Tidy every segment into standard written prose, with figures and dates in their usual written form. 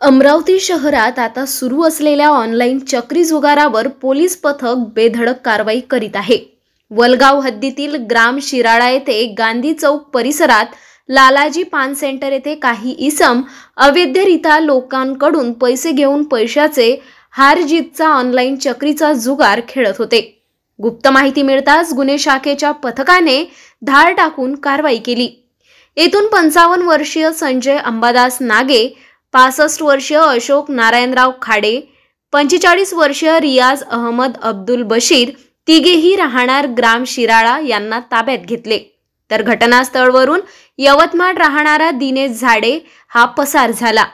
अमरावती शहरात आता सुरू असलेल्या ऑनलाईन चक्री जुगारावर पोलीस पथक बेधडक कारवाई करीत आहे। वलगाव हद्दीतील ग्राम शिराळा येथे गांधी चौक परिसरात लालाजी पान सेंटर येथे काही इसम अवैधरित्या लोकांकडून पैसे घेऊन पैशाचे हार जीतचा ऑनलाईन चक्रीचा जुगार खेळत होते। गुप्त माहिती मिळताच गुन्हे शाखेच्या पथकाने धाड टाकून कारवाई केली। येथून 55 वर्षीय संजय अंबादास नागे, 65 वर्षीय अशोक नारायणराव खाडे, 45 वर्षीय रियाज अहमद अब्दुल बशीर तिघेही राहणार ग्राम शिराळा यांना ताब्यात घेतले। तर घटनास्थळवरून यवतमाळ राहणारा दिनेश झाडे हा पसार झाला।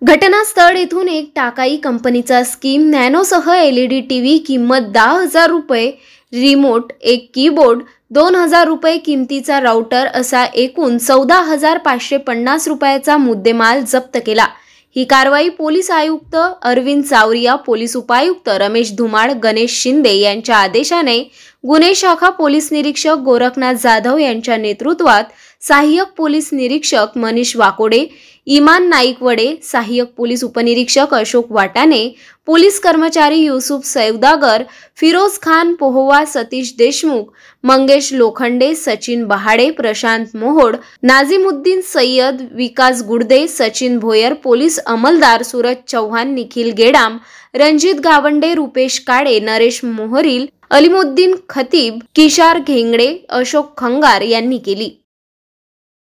घटनास्थळ येथून एक टाकाई कंपनीचा स्कीम नॅनोसह एलईडी टीव्ही किंमत 10,000 रुपये, रिमोट, एक कीबोर्ड, 2,000 रुपये किमतीचा राउटर असा एकूण 14,550 रुपयाचा मुद्देमाल जप्त केला। ही कारवाई पोलीस आयुक्त अरविंद चावरिया, पोलीस उपायुक्त रमेश धुमाळ, गणेश शिंदे यांच्या आदेशाने गुन्हे शाखा पोलीस निरीक्षक गोरखनाथ जाधव यांच्या नेतृत्वात सहाय्यक पोलीस निरीक्षक मनीष वाकोडे, इमान नाईकवडे, सहाय्यक पोलीस उपनिरीक्षक अशोक वाटाणे, पोलीस कर्मचारी युसुफ सौदागर, फिरोज खान पोहवा, सतीश देशमुख, मंगेश लोखंडे, सचिन बहाडे, प्रशांत मोहोड, नाझिमुद्दीन सय्यद, विकास गुडदे, सचिन भोयर, पोलीस अंमलदार सूरज चौहान, निखिल गेडाम, रणजित गावंडे, रुपेश काळे, नरेश मोहरील, अलिमुद्दीन खतीब, किशार घेंगडे, अशोक खंगार यांनी केली।